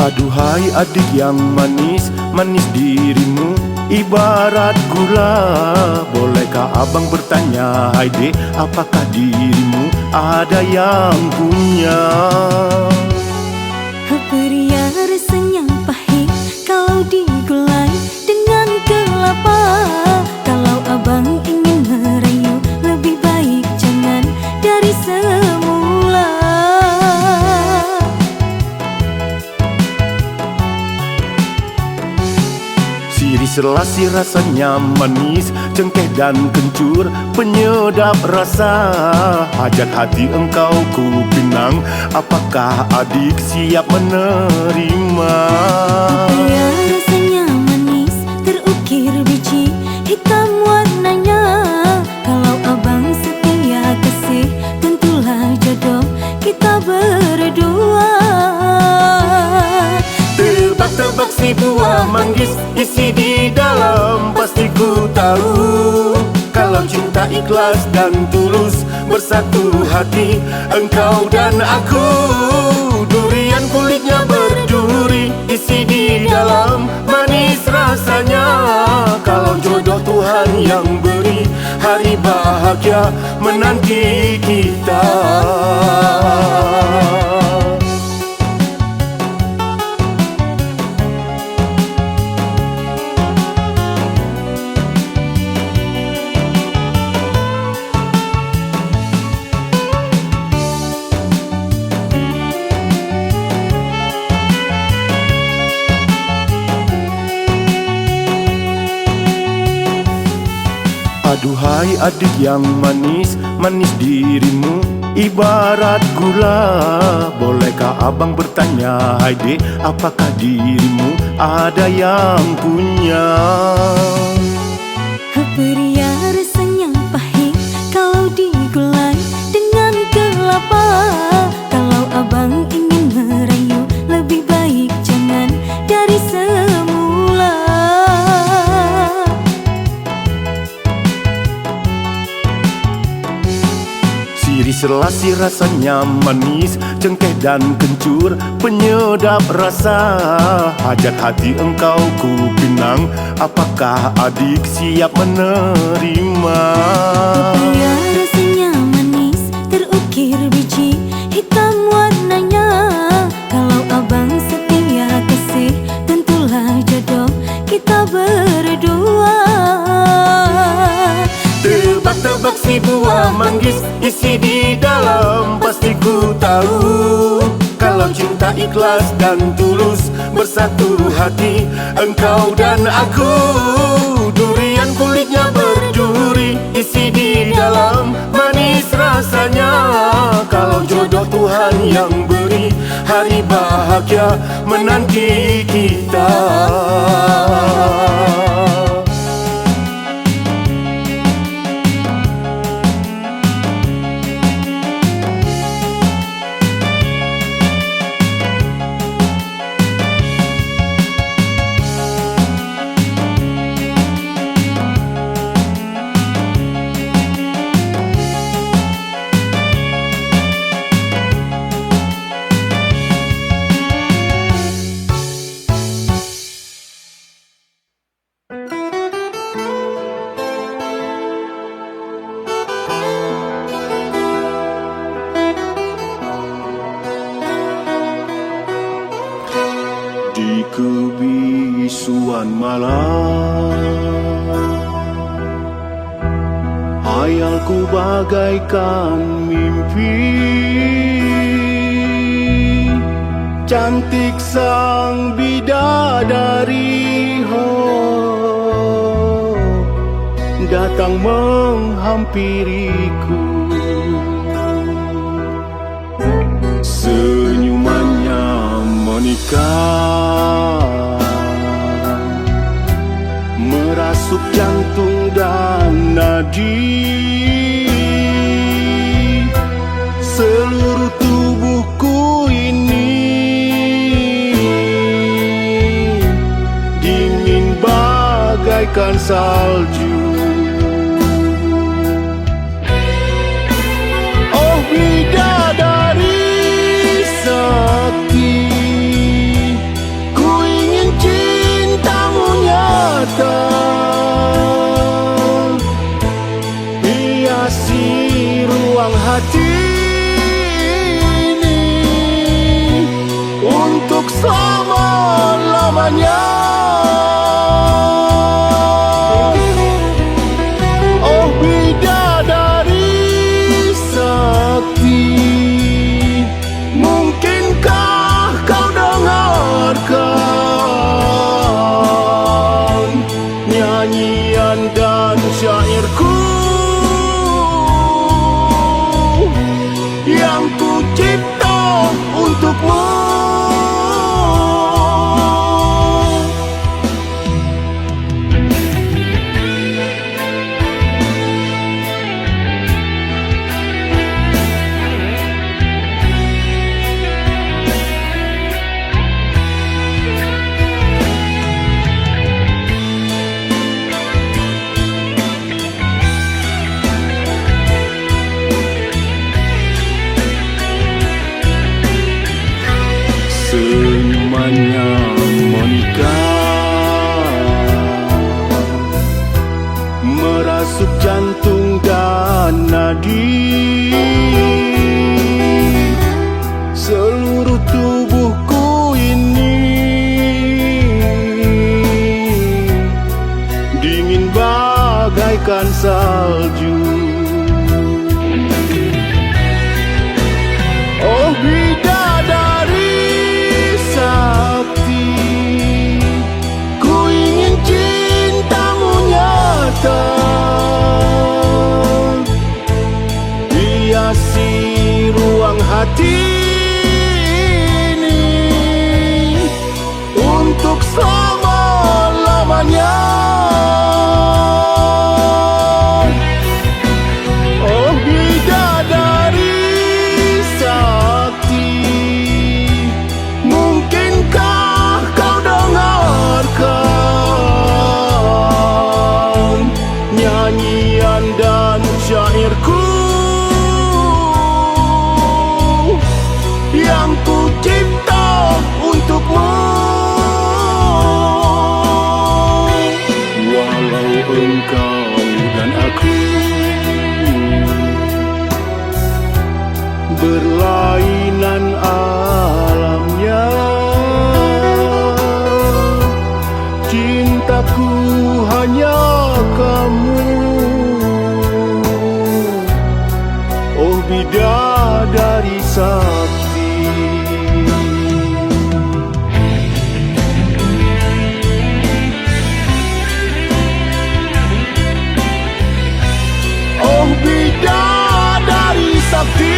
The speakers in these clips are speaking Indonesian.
Aduhai adik yang manis, manis dirimu ibarat gula. Bolehkah abang bertanya, hai dek, apakah dirimu ada yang punya? Pria rasanya pahit kalau digulai dengan kelapa. Kalau abang ingin merayu, lebih baik jangan dari semula. Sirih selasi rasanya manis, cengkeh dan kencur, penyedap rasa. Hajat hati engkau ku pinang, apakah adik siap menerima? Pria rasanya manis, terukir biji hitam warnanya. Kalau abang setia kasih, tentulah jodoh kita berdua. Tebak-tebak si buah manggis, isi di dalam pasti ku tahu. Kalau cinta ikhlas dan tulus, bersatu hati engkau dan aku. Durian kulitnya berduri, isi di dalam manis rasanya. Kalau jodoh Tuhan yang beri, hari bahagia menanti kita. Aduhai adik yang manis, manis dirimu ibarat gula. Bolehkah abang bertanya, hai dek, apakah dirimu ada yang punya? Pria rasanya pahit kalau digulai dengan kelapa. Kalau abang ingin merayu, lebih baik jangan dari semula. Sirih selasi rasanya manis, cengkeh dan kencur, penyedap rasa. Hajat hati engkau ku pinang, apakah adik siap menerima? Pria rasanya manis, terukir biji hitam warnanya. Kalau abang setia kasih, tentulah jodoh kita berdua. Tebak-tebak si buah manggis, isi di dalam pasti ku tahu. Kalau cinta ikhlas dan tulus, bersatu hati engkau dan aku. Durian kulitnya berduri, isi di dalam manis rasanya. Kalau jodoh Tuhan yang beri, hari bahagia menanti kita. Di kebisuan malam, hayalku bagaikan mimpi. Cantik sang bidadari, datang menghampiriku. Senyumannya menikah, merasuk jantung dan nadi. Seluruh tubuhku ini dingin bagaikan salju. Oh bidadari sakti, untuk selama-lamanya. Oh bidadari sakti, mungkinkah kau dengarkan nyanyian dan syairku yang ku cipta untukmu. Senyumannya menikah, merasuk jantung dan nadi. Seluruh tubuhku ini dingin bagaikan salju. Oh bidadari sakti, ku ingin cintamu nyata, hiasi ruang hati ini untuk selama-lamanya. Oh bidadari sakti, mungkinkah kau dengarkan nyanyian dan syairku yang ku cipta untukmu. Walau engkau dan aku berlainan alamnya, cintaku hanya kamu. Oh bidadari sakti, oh bidadari sakti.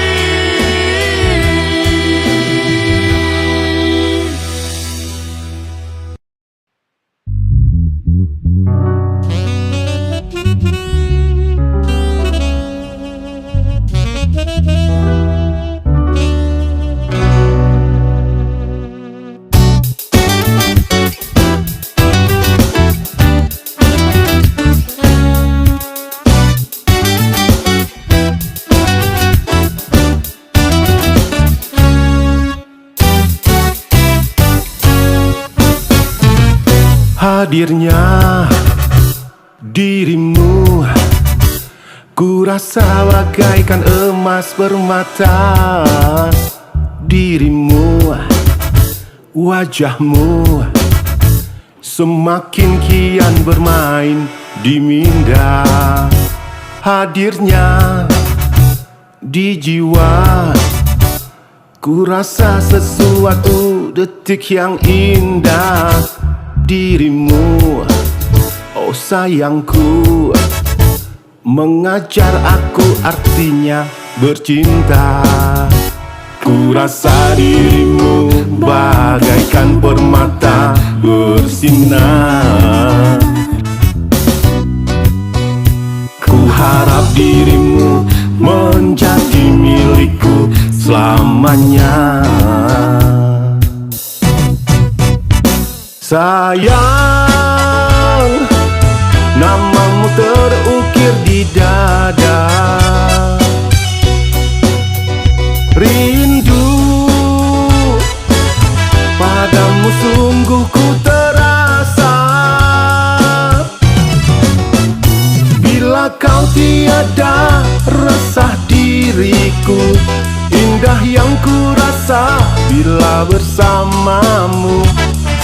Hadirnya dirimu, ku rasa bagaikan emas permata. Dirimu, wajahmu semakin kian bermain di minda. Hadirnya di jiwa, ku rasa sesuatu detik yang indah. Dirimu, oh sayangku, mengajar aku artinya bercinta. Ku rasa dirimu bagaikan permata bersinar. Ku harap dirimu menjadi milikku selamanya. Sayang, namamu terukir di dada. Rindu padamu sungguh ku terasa. Bila kau tiada resah diriku, indah yang ku rasa bila bersamamu.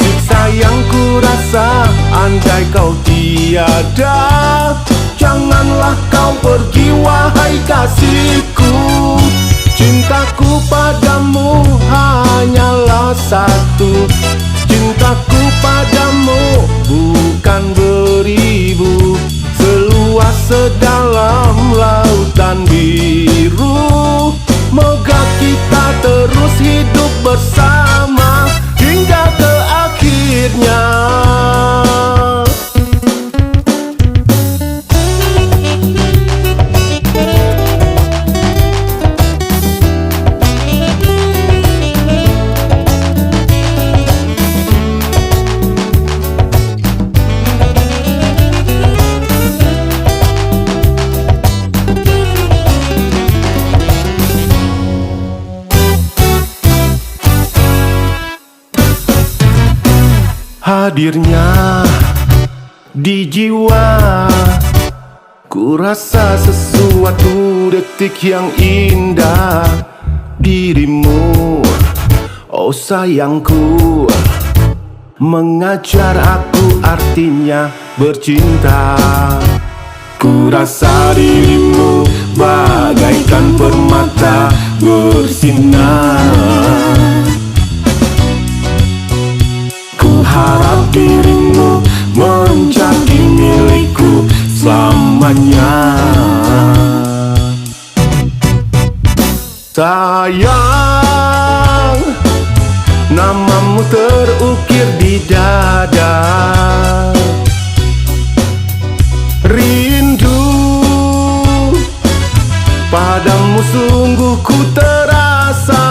Siksa yang ku rasa andai kau tiada. Janganlah kau pergi wahai kasihku. Cintaku padamu hanyalah satu. Cintaku padamu bukan beribu. Seluas sedalam lautan biru. Moga kita terus hidup bersama hingga ke akhirnya. Hadirnya di jiwa, ku rasa sesuatu detik yang indah. Dirimu, oh sayangku, mengajar aku artinya bercinta. Ku rasa dirimu bagaikan permata bersinar. Harap dirimu menjadi milikku selamanya. Sayang, namamu terukir di dada. Rindu padamu sungguh ku terasa.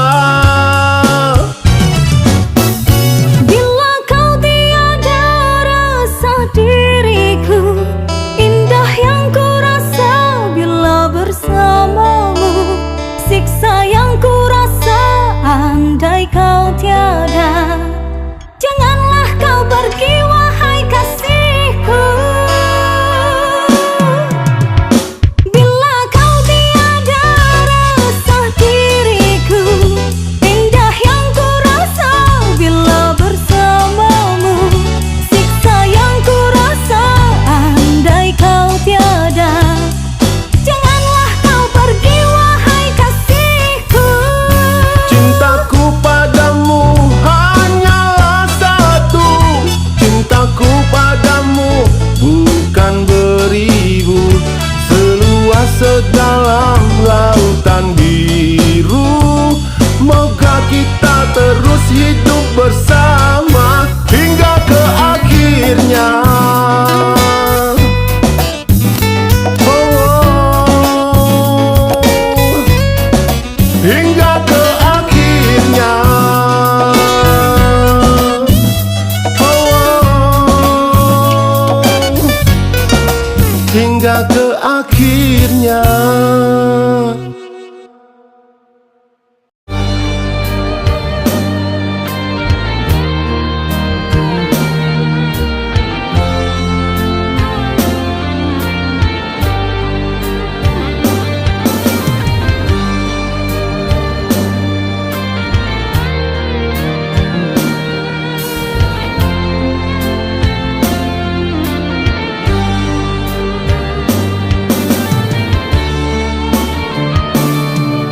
Siksa yang ku rasa andai kau tiada. Janganlah kau pergi wahai kasihku. Bila kau tiada rasa diriku. Indah yang ku rasa bila bersamamu. Siksa yang ku rasa andai kau tiada. Janganlah kau pergi wahai kasihku. Cintaku padamu hanyalah satu. Cintaku padamu bukan beribu. Seluas sedalam lautan biru. Moga kita terus hidup bersama hingga ke akhirnya. Hingga ke akhirnya. Hingga ke akhirnya.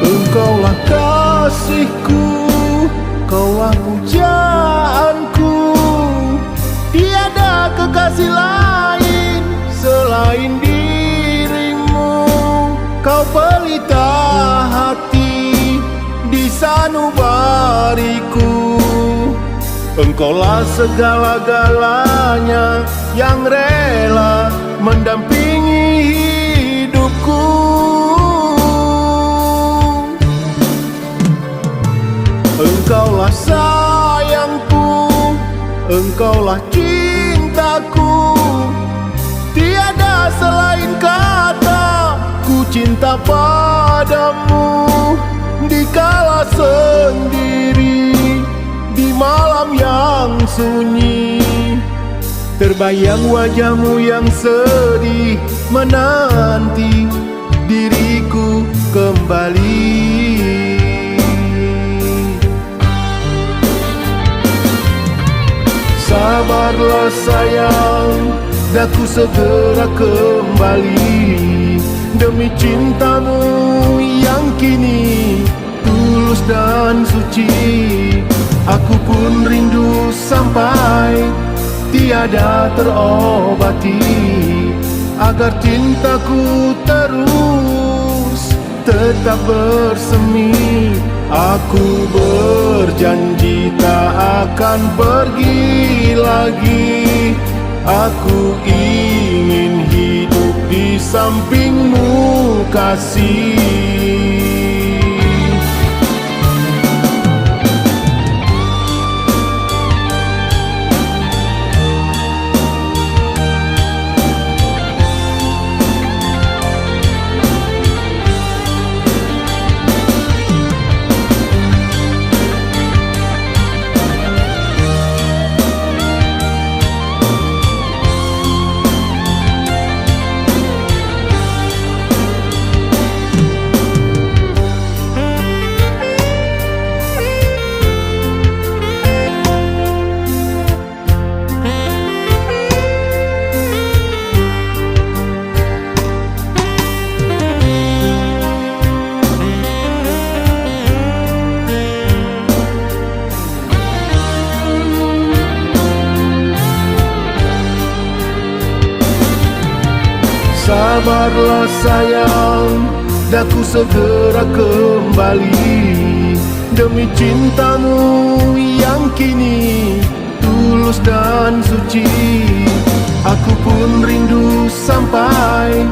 Engkaulah kasihku, kaulah pujaanku. Tiada kekasih lain selain dirimu. Kau pelita hati di sanubariku. Engkaulah segala-galanya yang rela mendampingi hidupku. Engkaulah sayangku, engkaulah cintaku. Tiada selain kata ku cinta padamu. Dikala sendiri di malam yang sunyi, terbayang wajahmu yang sedih menanti diriku kembali. Sabarlah sayang, daku segera kembali demi cintamu yang kini tulus dan suci. Aku pun rindu sampai tiada terobati, agar cintaku terus tetap bersemi. Aku berjanji tak akan pergi lagi. Aku ingin hidup di sampingmu kasih. Sabarlah sayang, daku segera kembali demi cintamu yang kini tulus dan suci. Aku pun rindu sampai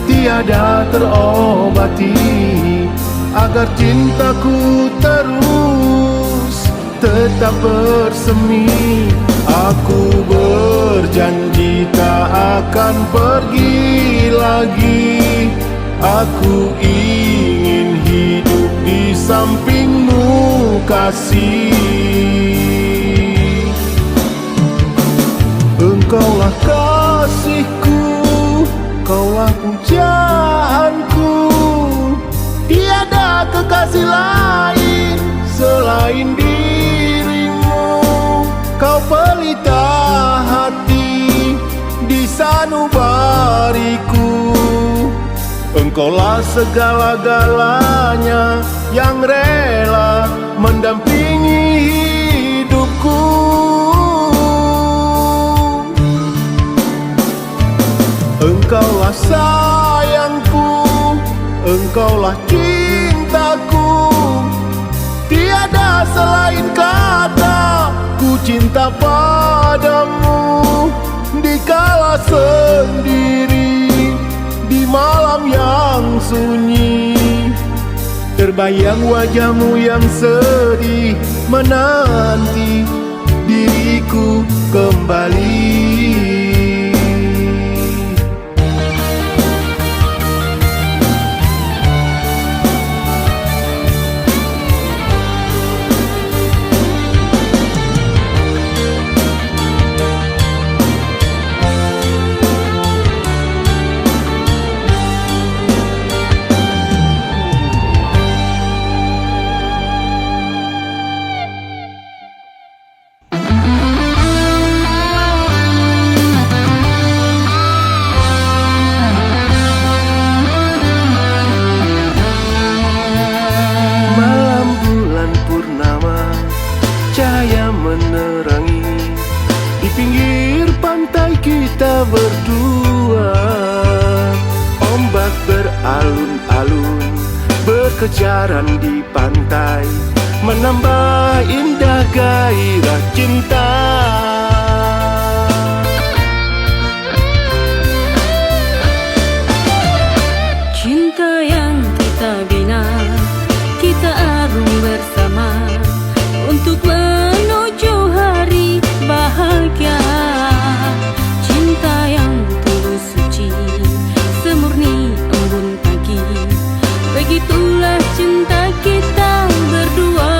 tiada terobati, agar cintaku terus tetap bersemi. Aku berjanji tak akan pergi lagi. Aku ingin hidup di sampingmu kasih. Engkaulah kasihku, kaulah pujaanku. Tiada kekasih lain selain dirimu. Kau pelita hati di sanubariku. Engkaulah segala-galanya yang rela mendampingi hidupku. Engkaulah sayangku, engkaulah cintaku. Tiada selain kata ku cinta padamu. Dikala sendiri di malam yang sunyi, terbayang wajahmu yang sedih menanti diriku kembali. Kita berdua, ombak beralun-alun berkejaran di pantai, menambah indah gairah cinta. Cinta yang kita bina, kita arung bersama untuk menuju hari bahagia. Cinta yang tulus suci, semurni embun pagi. Begitulah cinta kita berdua.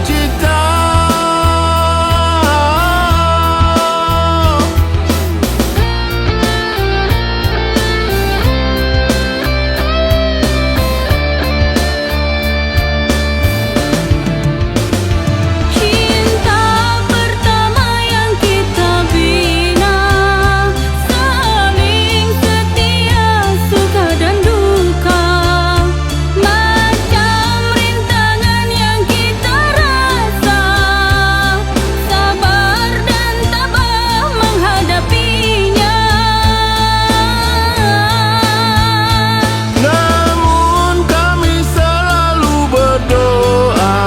cita-cita. Cinta pertama yang kita bina, saling setia suka dan duka. Macam rintangan yang kita rasa, sabar dan tabah menghadapinya. Namun kami selalu berdoa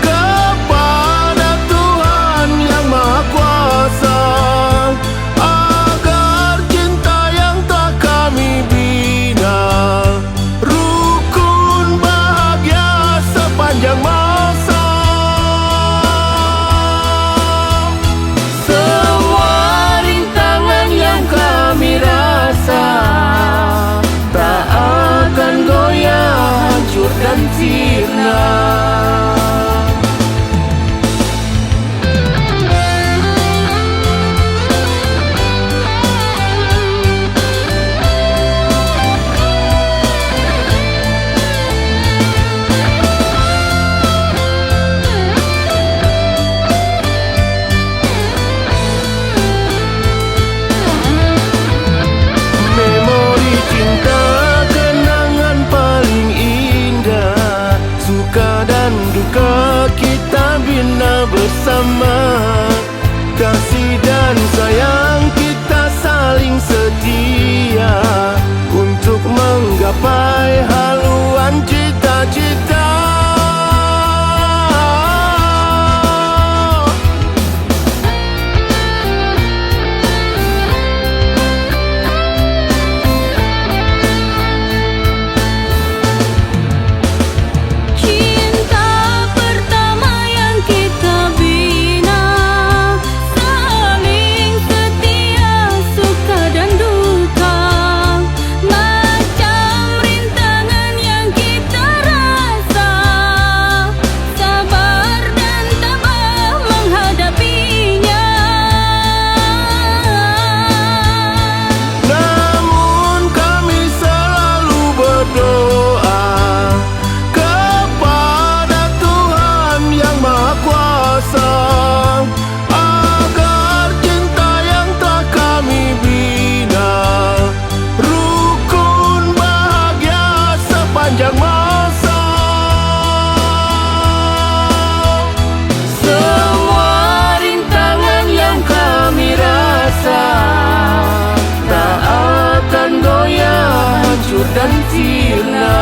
kepada Tuhan Yang Maha Kuasa, agar cinta yang telah kami bina rukun bahagia sepanjang masa. Semua rintangan yang kami rasa tak akan goyah, hancur dan sirna. Memori cinta, kenangan paling indah, suka dan duka kita bina bersama. Kasih dan sayang kita saling setia untuk menggapai haluan cita-cita. Cinta pertama yang kita bina, saling setia suka dan duka. Macam rintangan yang kita rasa, sabar dan tabah menghadapinya. Namun kami selalu berdoa kepada Tuhan Yang Maha Kuasa, agar cinta yang telah kami bina rukun bahagia sepanjang masa. Semua rintangan yang kami rasa tak akan goyah, hancur dan sirna.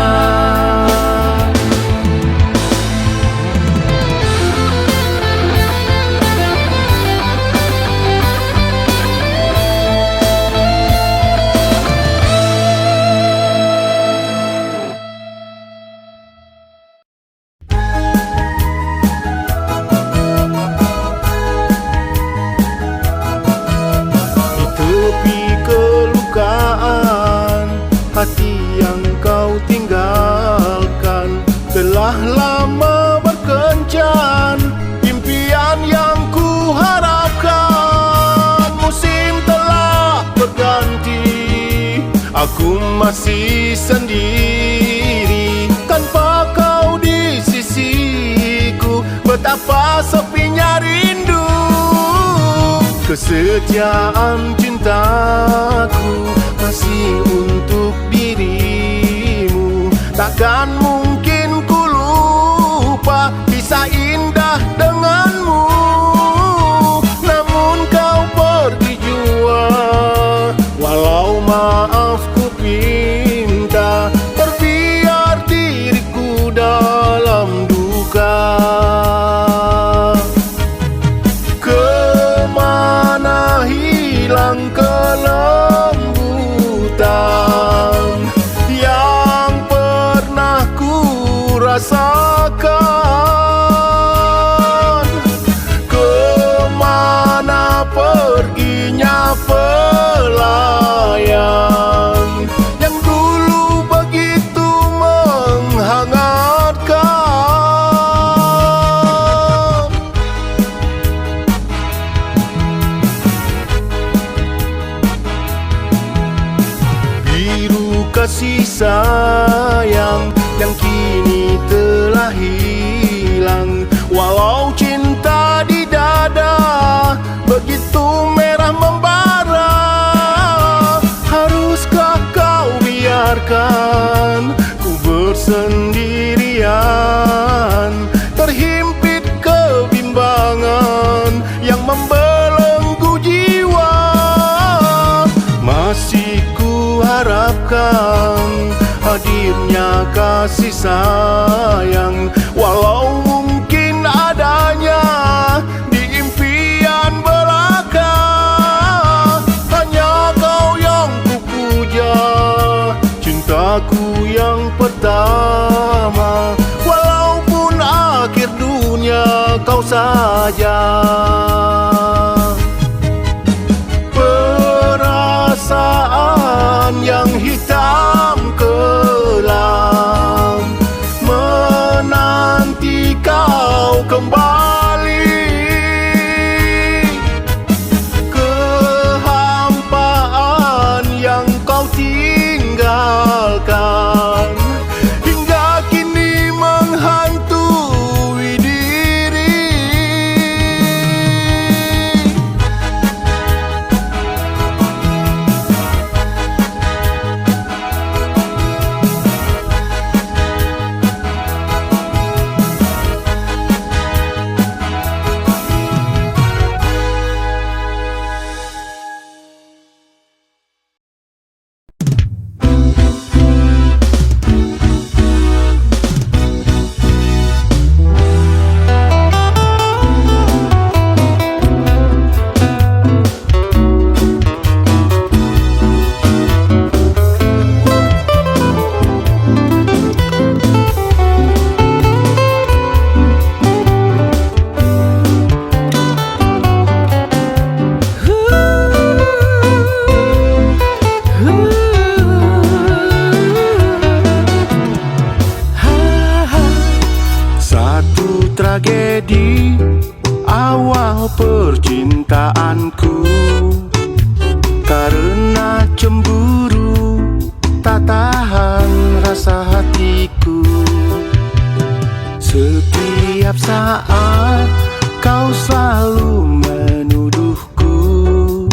Di tepi kelukaan, hati yang kau tinggalkan telah lama berkencan. Impian yang ku harapkan, musim telah berganti. Aku masih sendiri tanpa kau di sisiku. Betapa sepinya rindu, kesetiaan cintaku masih untuk dirimu. Takkan mungkin ku lupa kisah indah denganmu. Namun kau pergi jua, walau maaf ku pinta. Terbiar diriku dalam duka. Kemana hilang kelembutan yang pernah ku rasakan? Kemana perginya pelayan yang dulu begitu menghangatkan? sayang yang kini telah hilang. Walau cinta di dada begitu merah membara, haruskah kau biarkan ku bersendirian, terhimpit kebimbangan yang membelenggu jiwa. Masih ku harapkan hadirnya kasih sayang, walau mungkin adanya di impian belaka. Hanya kau yang ku puja, cintaku yang pertama, walaupun akhir dunia kau saja. Perasaan yang hitam kelam menanti kau kembali, kehampaan yang kau tinggalkan hingga kini menghantui diri. Satu tragedi awal percintaanku, karena cemburu tak tahan rasa hatiku. Setiap saat kau selalu menuduhku,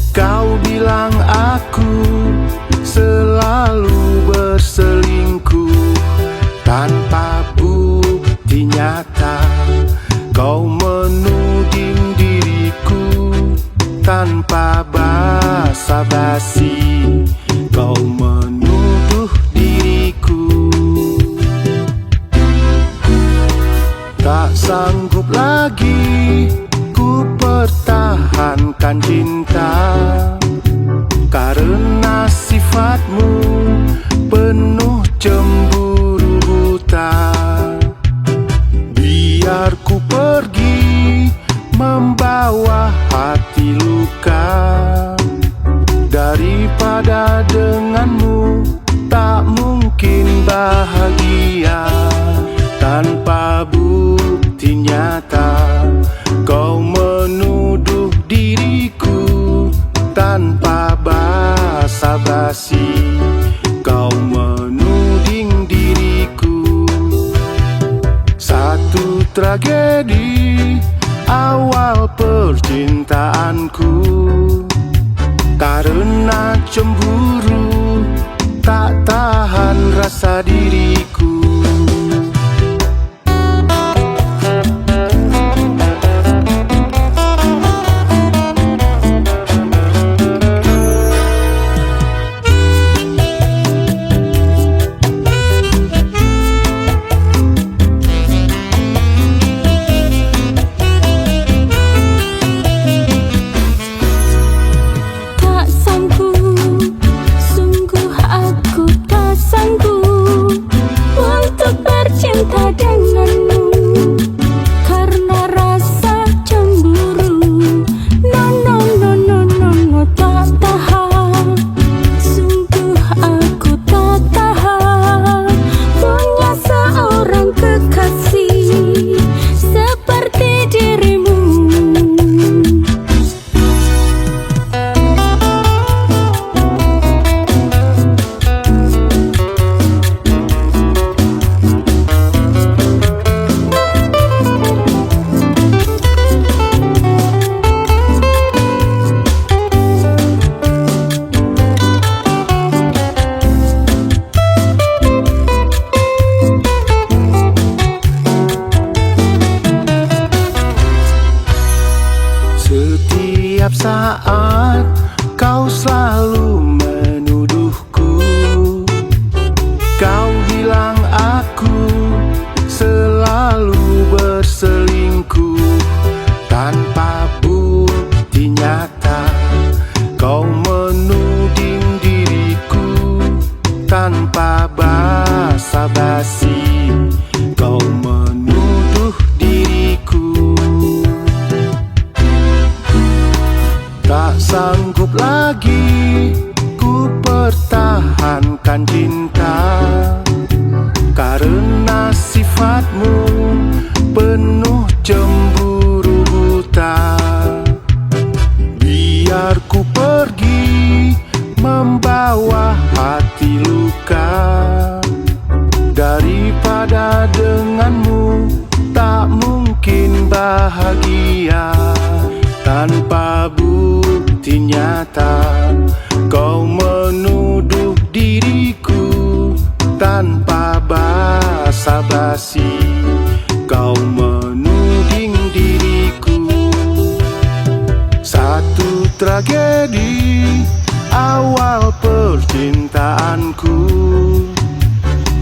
kau bilang aku selalu berselingkuh. Tanpa bukti nyata kau menuding diriku, tanpa basa-basi kau menuduh diriku. Tak sanggup lagi ku pertahankan cinta, karena sifatmu penuh cemburu buta. Biar ku pergi membawa hati luka, daripada denganmu tak mungkin bahagia. Tanpa bukti nyata kau menuduh diriku, tanpa basa-basi kau menuding diriku. Satu tragedi awal percintaanku, karena cemburu tak tahan rasa diriku. Setiap saat kau selalu menuduhku. Kau bilang aku selalu berselingkuh. Tanpa bukti nyata kau menuding diriku. Tanpa basa-basi kau menuduh diriku. Tak sanggup lagi ku pertahankan cinta, karena sifatmu penuh cemburu buta. Biar ku pergi membawa hati luka, daripada denganmu tak mungkin bahagia. Tanpa bukti nyata kau menuduh diriku. Tanpa basa-basi kau menuding diriku. Satu tragedi awal percintaanku,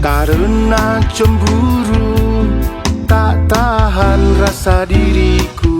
karena cemburu tak tahan rasa diriku.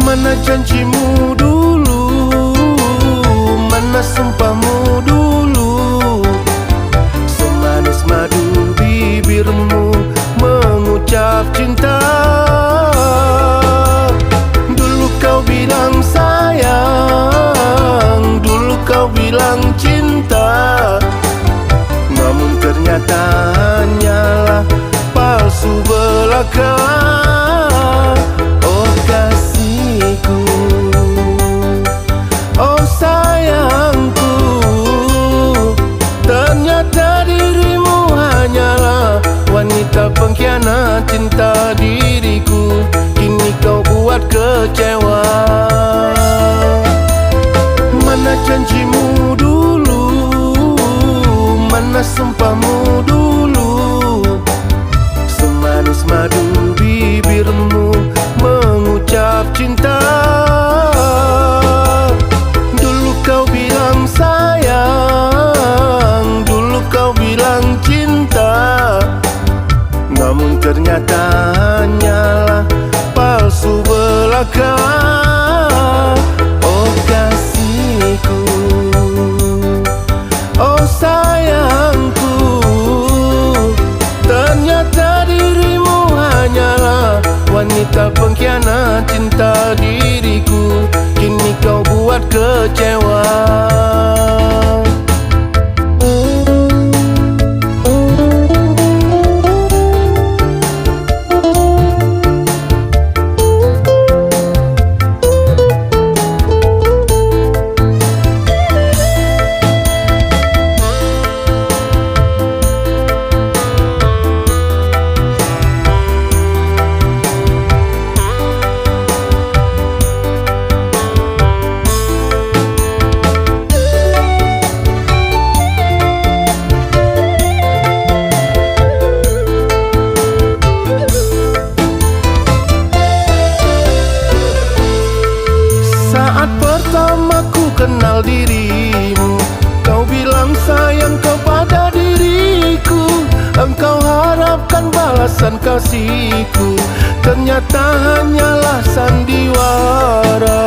Mana janjimu dulu, mana sumpahmu dulu. Semanis madu bibirmu mengucap cinta. Dulu kau bilang sayang, dulu kau bilang cinta. Namun ternyata hanyalah palsu belaka. Oh kasihku, oh sayangku, ternyata dirimu hanyalah wanita pengkhianat cinta diriku. Kini kau buat kecewa. Mana janjimu dulu, mana sumpahmu dulu. Semanis madu bibirmu mengucap cinta. Dulu kau bilang sayang, dulu kau bilang cinta. Namun ternyata hanyalah palsu belaka. Oh kasihku, oh sayangku, ternyata dirimu hanyalah wanita pengkhianat cinta diriku. Kini kau buat kecewa. alasan kasihku, ternyata hanyalah sandiwara.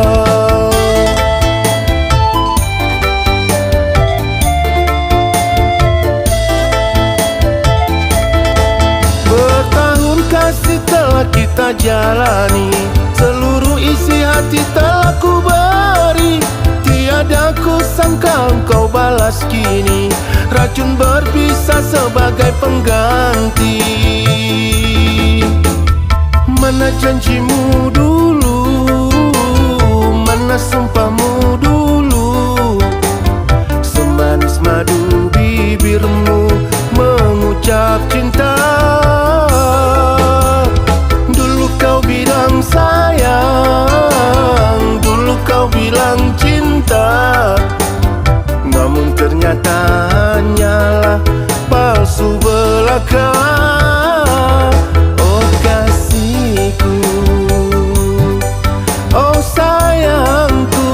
Bertahun kasih telah kita jalani, seluruh isi hati telah ku beri. Tiada ku sangka engkau balas kini, racun berpisah sebagai pengganti. Mana janjimu dulu, mana sumpahmu dulu, semanis madu bibirmu mengucap cinta. Dulu kau bilang sayang, dulu kau bilang cinta, namun ternyata hanyalah palsu belaka. Oh kasihku, oh sayangku,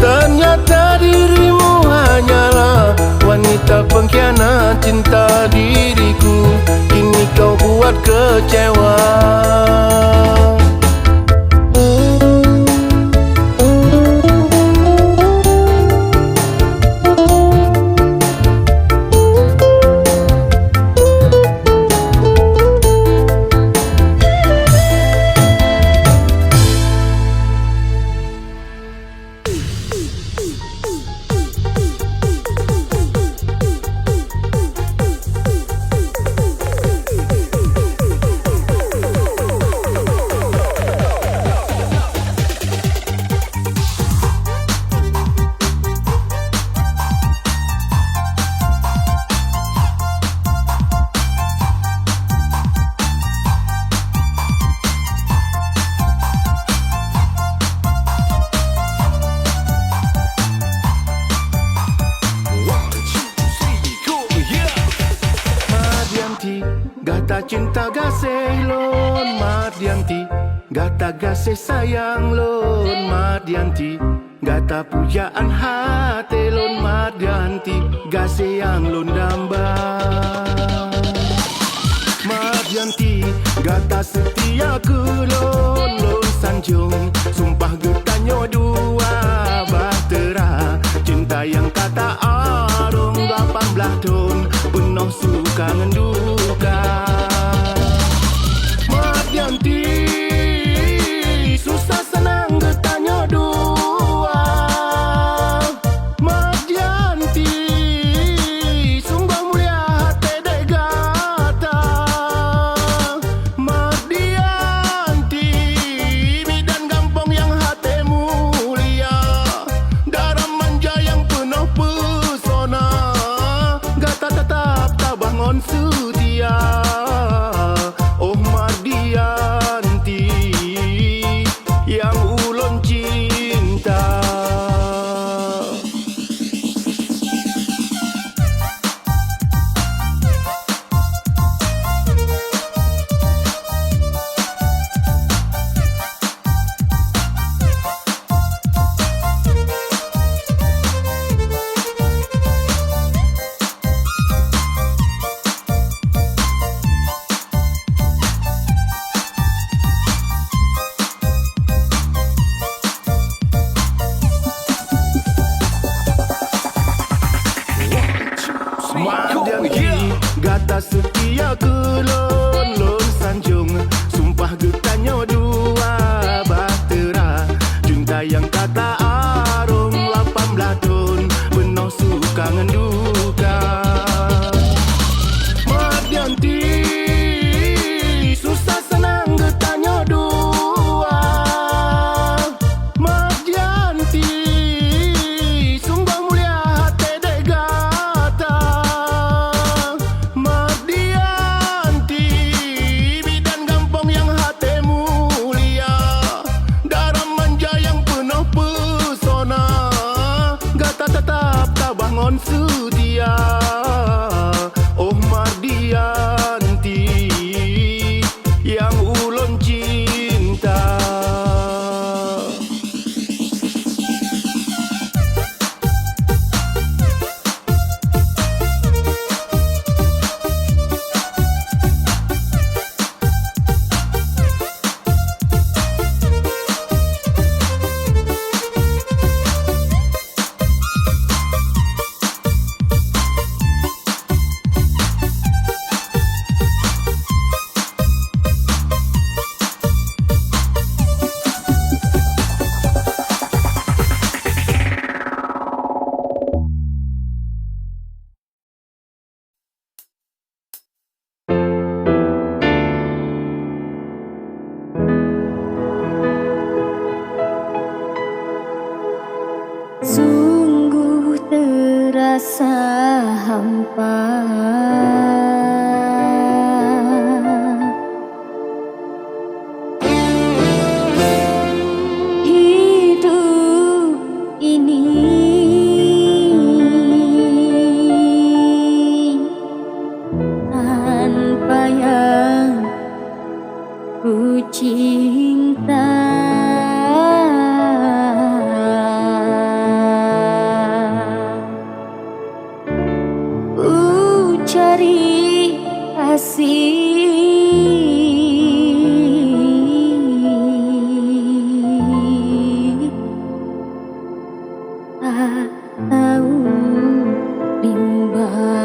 ternyata dirimu hanyalah wanita pengkhianat cinta diriku. Kini kau buat kecewa. Gata cinta gasih lon Mardianti, gata gasih sayang lon Mardianti, gata pujaan hati lon Mardianti, gasih yang lon damba. Mardianti, gata setia ku lon sanjung, sumpah getanyo dua bahtera, cinta yang kata arung 18 tahun, penuh suka ngenduka. Mardianti, susah senang getanyo dua. Mardianti, sungguh mulia hati dek gata. Mardianti, bidan gampang yang hati mulia, darah manja yang penuh pesona, gata tetap tak bangun setia. Oh Mardianti, yang ulun cinta. Mardianti, gata setia ke lon sanjung, sumpah getanyo dua bahtera, cinta yang kata arung 18 tahun, penuh suka ngenduka. Mardianti, susah senang getanyo dua. Mardianti, sungguh mulia hati dek gata. Mardianti, bidan gampang yang hati mulia, darah manja yang penuh pesona, gata tetap tak bangun setia. Oh Mardianti, yang ulun cinta. hampa. Hidup ini tanpa yang ku cinta. Ku cari kasih, tak tahu rimbanya.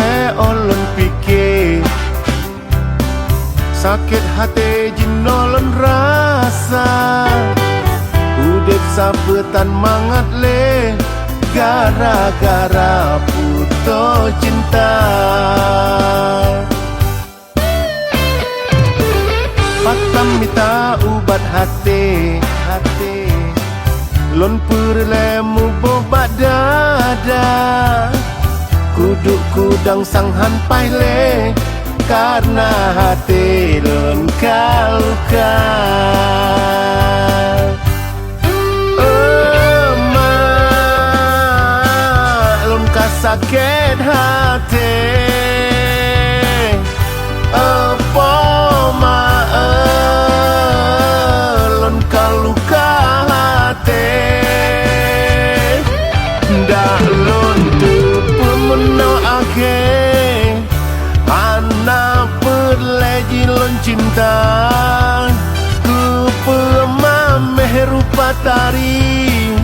le olon fikir sakit hati jinolon rasa udip sabetan mangat le gara-gara putus cinta. Patam minta ubat hati lon perlemu bobat dada kuduk kudang sanghan paile karena hati lon kaluka. Lon kasakit hati lon kaluka hati dah lon tu pemenau akhir anak berleji lon cinta ku pemameh rupa tari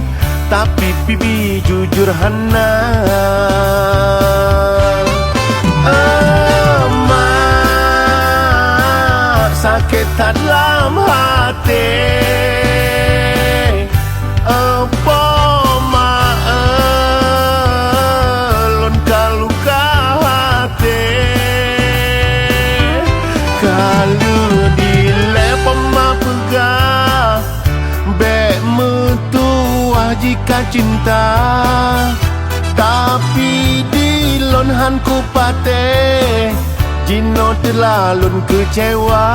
tapi pibi jujur hana. Sakit dalam hati apa lon kaluka hati kalau dilepam pegah bek metuah jika cinta tapi di lonhan ku pateh Jino terlalun kecewa.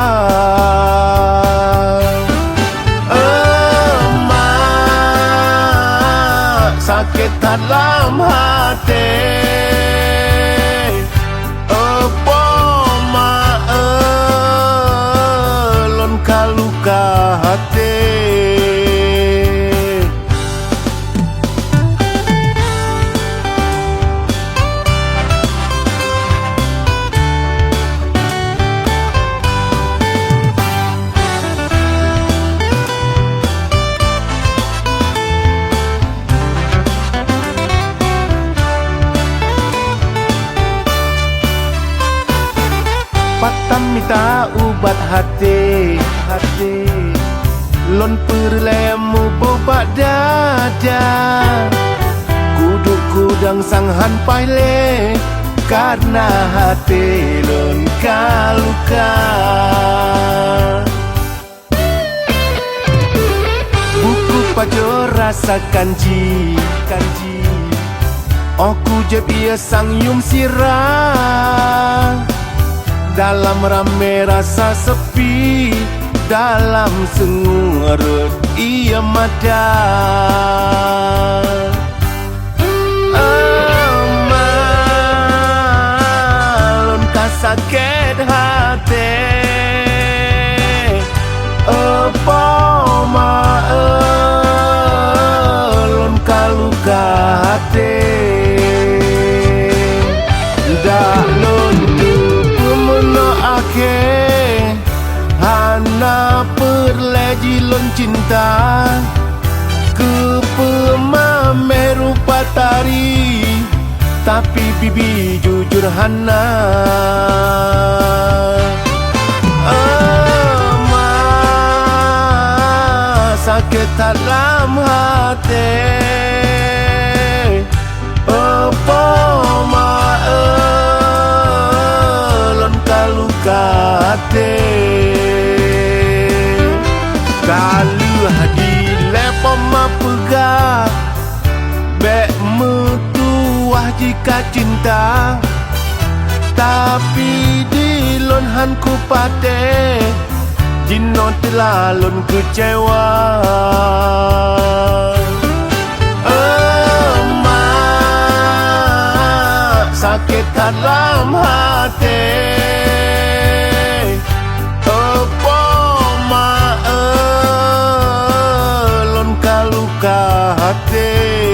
Sakit dalam hati apa lon kaluka hati. Patam minta ubat hati lon perlemu bobat dada kuduk kudang sanghan paile karena hati lon kaluka. Buku pajo rasa kanji aku je biasa yum sirah dalam rame rasa sepi dalam sengurut ia mada. Lon kasakit hati apa lon kaluka hati dah lon hana perleji lon cinta ke pemameh rupa tari tapi bibi jujur hana. Sakit dalam hati apa lon kaluka hati kalau hadi lepam pegah bek metuah jika cinta tapi di lonhan ku pateh jino terlalun kecewa. Sakit dalam hati apa lon kaluka hati.